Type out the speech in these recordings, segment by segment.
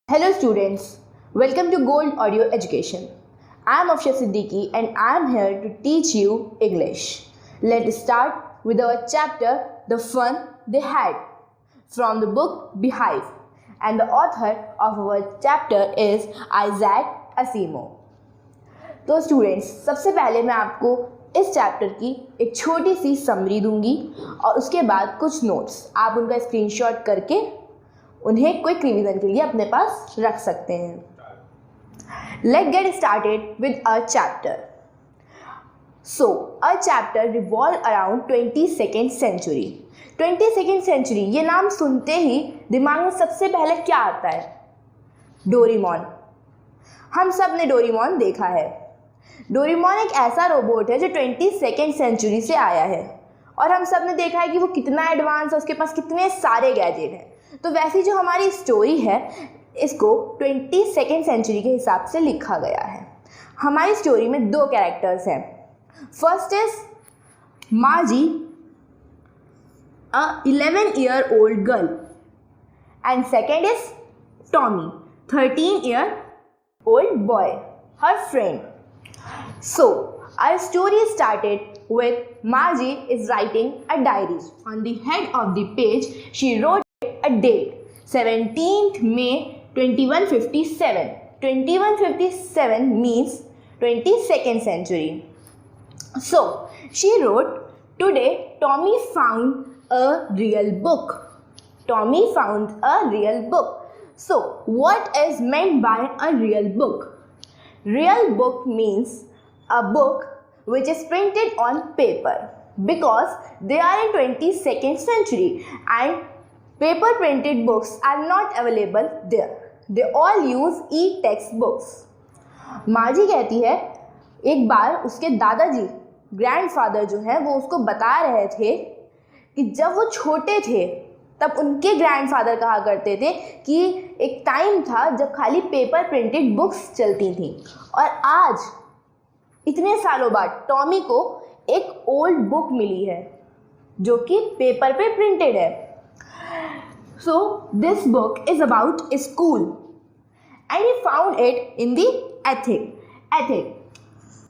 Hello students, welcome to Gold Audio Education. I am Afshan Siddiqui and I am here to teach you English. Let's start with our chapter, The Fun They Had, from the book Beehive, and the author of our chapter is Isaac Asimov. तो students, सबसे पहले मैं आपको इस chapter की एक छोटी सी summary दूंगी और उसके बाद कुछ नोट्स आप उनका स्क्रीनशॉट करके उन्हें क्विक रिवीजन के लिए अपने पास रख सकते हैं. Let get started with a chapter. So a chapter revolve around 22nd century. 22nd century ये नाम सुनते ही दिमाग में सबसे पहले क्या आता है? डोरेमोन. हम सब ने डोरेमोन देखा है. डोरेमोन एक ऐसा रोबोट है जो 22nd सेंचुरी से आया है और हम सब ने देखा है कि वो कितना एडवांस है, उसके पास कितने सारे गैजेट हैं. तो वैसी जो हमारी स्टोरी है इसको 22nd सेंचुरी के हिसाब से लिखा गया है. हमारी स्टोरी में दो कैरेक्टर्स हैं. फर्स्ट इज माजी, अ 11-year-old girl, and second is Tommy, 13-year-old boy, her friend. So, our story started with Margie is writing a diary. On the head of the page, she wrote a date, 17th May 2157. 2157 means 22nd century. So, she wrote, today Tommy found a real book. Tommy found a real book. So, what is meant by a real book? Real book means a book which is printed on paper, because they are in 22nd century and paper printed books are not available there. They all use e-textbooks. माजी कहती है एक बार उसके दादाजी, grandfather जो हैं, वो उसको बता रहे थे कि जब वो छोटे थे तब उनके ग्रैंडफादर कहा करते थे कि एक टाइम था जब खाली पेपर प्रिंटेड बुक्स चलती थी, और आज इतने सालों बाद टॉमी को एक ओल्ड बुक मिली है जो कि पेपर पे प्रिंटेड है. So this book is about school and he found it in the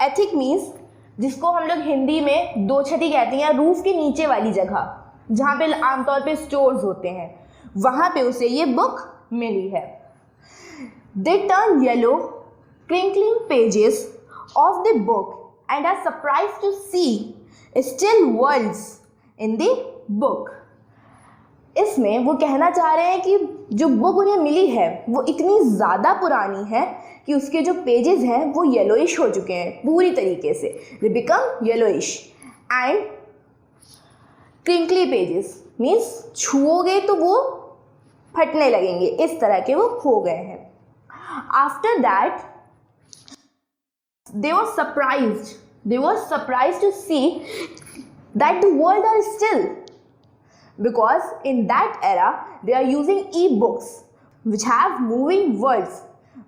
ethic means जिसको हम लोग हिंदी में दो छती कहते हैं, या रूफ के नीचे वाली जगह जहाँ पे आमतौर पे स्टोर्स होते हैं, वहाँ पे उसे ये बुक मिली है. They turn yellow crinkling pages of the book and are surprised to see still words in the book. इसमें वो कहना चाह रहे हैं कि जो बुक उन्हें मिली है वो इतनी ज़्यादा पुरानी है कि उसके जो पेजेस हैं वो येलोइश हो चुके हैं पूरी तरीके से. They become yellowish and crinkly pages means छुओगे तो वो फटने लगेंगे, इस तरह के वो हो गए हैं. After that they were surprised to see that the world are still, because in that era they are using e-books which have moving words,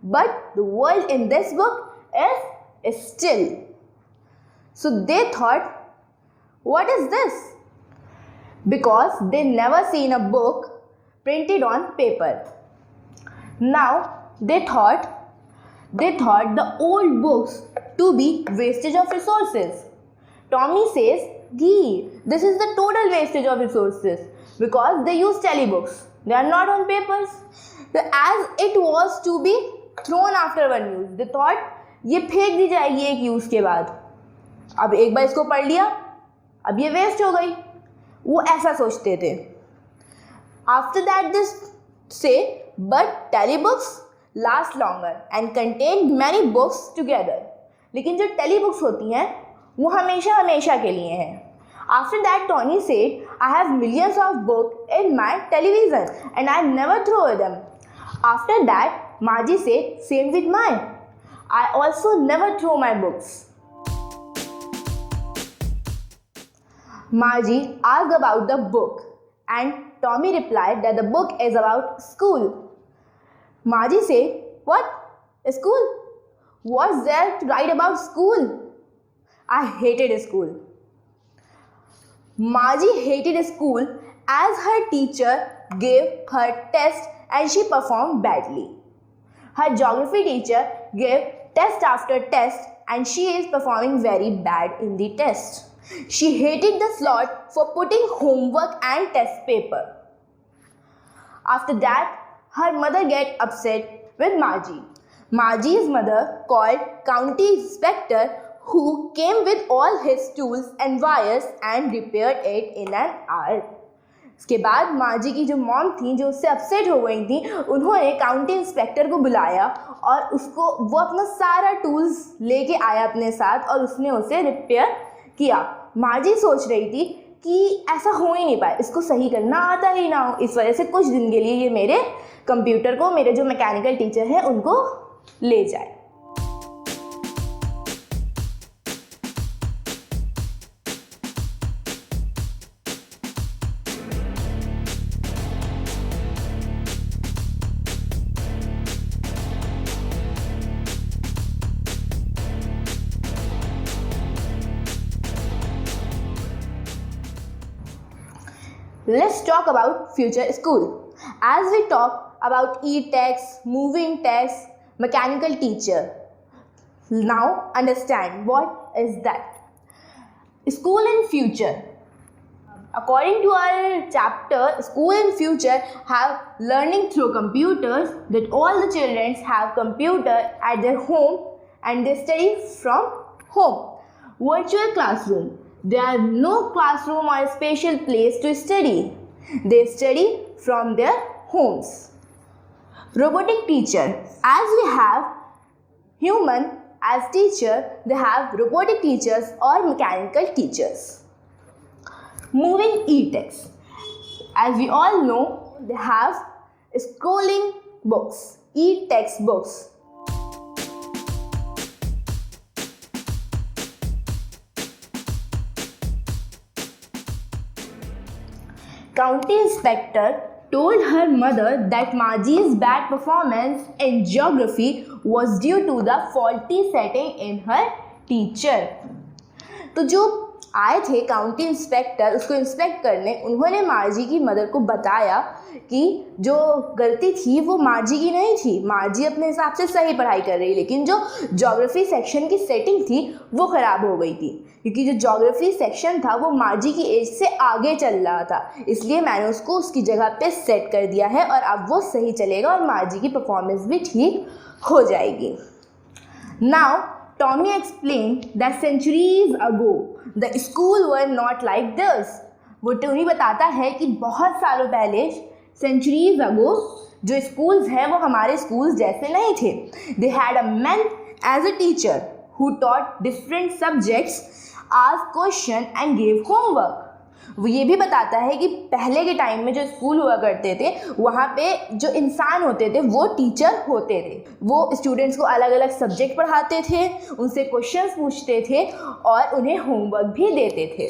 but the world in this book is still. So they thought, what is this? Because they never seen a book printed on paper. Now they thought the old books to be wastage of resources. Tommy says, this is the total wastage of resources because they use telebooks. They are not on papers. So as it was to be thrown after one use, they thought ये फेंक दी जाएगी एक use के बाद. अब एक बार इसको पढ़ लिया, अब ये वेस्ट हो गई. वो ऐसा सोचते थे. After that they say, but telebooks last longer and contain many books together. लेकिन जो टेली बुक्स होती हैं वो हमेशा हमेशा के लिए हैं. After that Tony said, I have millions of book in my television and I never throw them. After that Margie said, same with my, I also never throw my books. Margie asked about the book and Tommy replied that the book is about school. Margie said, what? School? What's there to write about school? I hated school. Margie hated school as her teacher gave her test and she performed badly. Her geography teacher gave test after test and she is performing very bad in the test. She hated the slot for putting homework and test paper. After that, her mother get upset with Margie. Margie's mother called county inspector who came with all his tools and wires and repaired it in an hour. इसके बाद मार्जी की जो mom थी, जो उससे upset हो गई थी, उन्होंने काउंटी इंस्पेक्टर को बुलाया और वो अपना सारा टूल्स लेके आया अपने साथ और उसने उसे रिपेयर किया. मार्जी सोच रही थी कि ऐसा हो ही नहीं पाए, इसको सही करना आता ही ना हो, इस वजह से कुछ दिन के लिए ये मेरे कंप्यूटर को मेरे जो मैकेनिकल टीचर हैं उनको ले जाए. Let's talk about future school. As we talk about e-text, moving text, mechanical teacher, now understand what is that. School in future. According to our chapter, school in future have learning through computers, that all the children have computer at their home and they study from home. Virtual classroom. There are no classroom or special place to study. They study from their homes. Robotic teacher. As we have human as teacher, they have robotic teachers or mechanical teachers. Moving e-text. As we all know, they have scrolling books, e-text books. County inspector told her mother that Margie's bad performance in geography was due to the faulty setting in her teacher. तो जो आए थे county inspector उसको inspect करने, उन्होंने मार्जी की mother को बताया कि जो गलती थी वो मार्जी की नहीं थी, मार्जी अपने हिसाब से सही पढ़ाई कर रही, लेकिन जो ज्योग्राफी सेक्शन की सेटिंग थी वो ख़राब हो गई थी, क्योंकि जो ज्योग्राफी सेक्शन था वो मार्जी की एज से आगे चल रहा था, इसलिए मैंने उसको उसकी जगह पे सेट कर दिया है और अब वो सही चलेगा और मार्जी की परफॉर्मेंस भी ठीक हो जाएगी. Now Tommy explained that centuries ago the school were not like this. वो टोनी बताता है कि बहुत सालों पहले centuries ago जो schools हैं वो हमारे schools जैसे नहीं थे. They had a man as a teacher who taught different subjects, asked question and gave homework. वो ये भी बताता है कि पहले के टाइम में जो स्कूल हुआ करते थे वहाँ पे जो इंसान होते थे वो टीचर होते थे, वो स्टूडेंट्स को अलग अलग सब्जेक्ट पढ़ाते थे, उनसे क्वेश्चंस पूछते थे और उन्हें होमवर्क भी देते थे.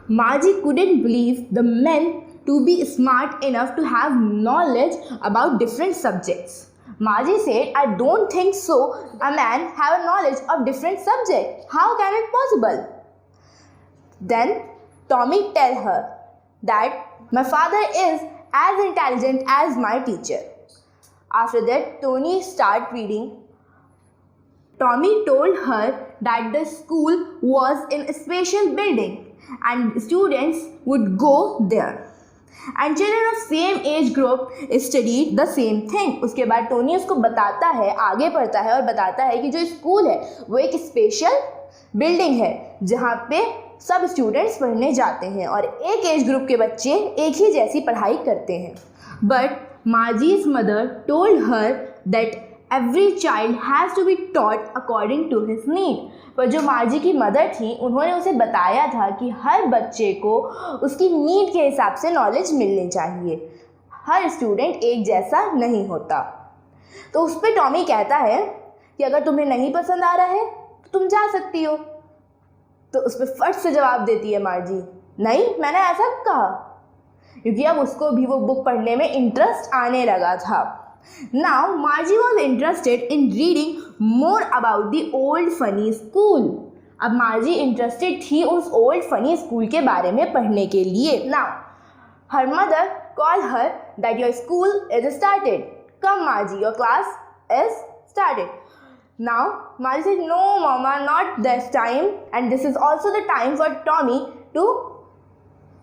Margie couldn't believe the men to be smart enough to have knowledge about different subjects. Margie said, I don't think so. A man have a knowledge of different subjects. How can it possible? Then Tommy tell her that my father is as intelligent as my teacher. After that, Tony start reading. Tommy told her that the school was in a special building and students would go there. And children of same age group studied the same thing. उसके बाद Tony उसको बताता है, आगे पढ़ता है और बताता है कि जो स्कूल है वो एक स्पेशल बिल्डिंग है जहाँ पे सब स्टूडेंट्स पढ़ने जाते हैं और एक एज ग्रुप के बच्चे एक ही जैसी पढ़ाई करते हैं. But Margie's mother told her that every child has to be taught according to his need. पर जो मार्जी की मदर थी उन्होंने उसे बताया था कि हर बच्चे को उसकी नीड के हिसाब से नॉलेज मिलनी चाहिए, हर स्टूडेंट एक जैसा नहीं होता. तो उस पर टॉमी कहता है कि अगर तुम्हें नहीं पसंद आ रहा है तो तुम जा सकती हो. तो उस पर फट से जवाब देती है मार्जी, नहीं मैंने ऐसा कहा, क्योंकि अब उसको भी वो बुक पढ़ने में इंटरेस्ट आने लगा था. Now Margie was interested in reading more about the old funny school. अब मार्जी इंटरेस्टेड थी उस ओल्ड फनी स्कूल के बारे में पढ़ने के लिए. Now her mother call her that your school is started. Come मार्जी, your class is started. Now Margie said, no mama, not this time, and this is also the time for Tommy to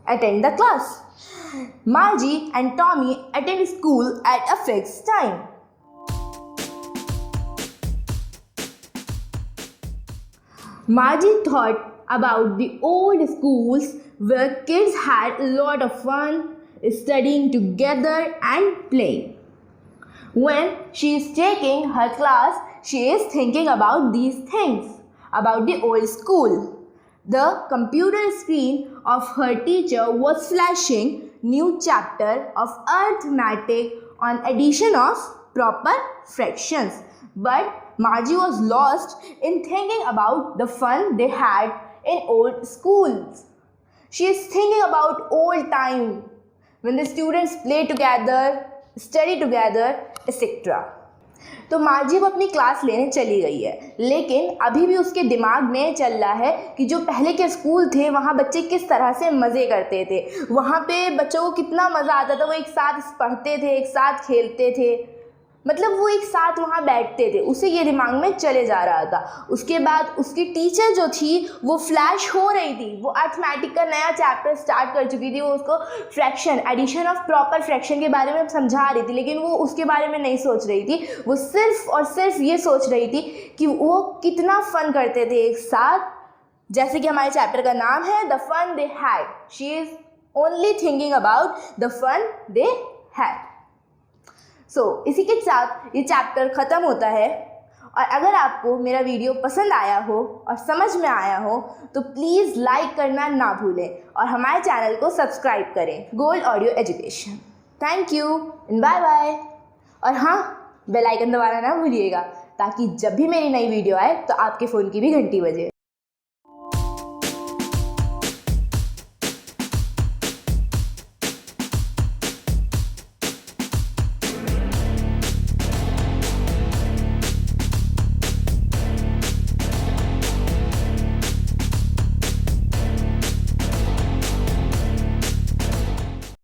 attend the class. Margie and Tommy attend school at a fixed time. Margie thought about the old schools where kids had a lot of fun studying together and playing. When she is taking her class, she is thinking about these things, about the old school. The computer screen of her teacher was flashing new chapter of arithmetic on addition of proper fractions. But Margie was lost in thinking about the fun they had in old schools. She is thinking about old time when the students play together, study together, etc. तो मार्जी वो अपनी class लेने चली गई है, लेकिन अभी भी उसके दिमाग में चल रहा है कि जो पहले के स्कूल थे वहाँ बच्चे किस तरह से मज़े करते थे, वहाँ पे बच्चों को कितना मज़ा आता था, वो एक साथ पढ़ते थे, एक साथ खेलते थे, मतलब वो एक साथ वहाँ बैठते थे. उसे ये दिमाग में चले जा रहा था. उसके बाद उसकी टीचर जो थी वो फ्लैश हो रही थी, वो अर्थमेटिक का नया चैप्टर स्टार्ट कर चुकी थी. वो उसको fraction, addition of proper fraction के बारे में समझा रही थी, लेकिन वो उसके बारे में नहीं सोच रही थी. वो सिर्फ और सिर्फ ये सोच रही थी कि वो कितना फ़न करते थे एक साथ, जैसे कि हमारे चैप्टर का नाम है the fun they had. She is only thinking about the fun they had. इसी के साथ ये चैप्टर ख़त्म होता है. और अगर आपको मेरा वीडियो पसंद आया हो और समझ में आया हो तो प्लीज़ लाइक करना ना भूलें और हमारे चैनल को सब्सक्राइब करें, gold audio education. Thank you and bye bye. और हाँ, बेल आइकन दबाना ना भूलिएगा ताकि जब भी मेरी नई वीडियो आए तो आपके फ़ोन की भी घंटी बजे.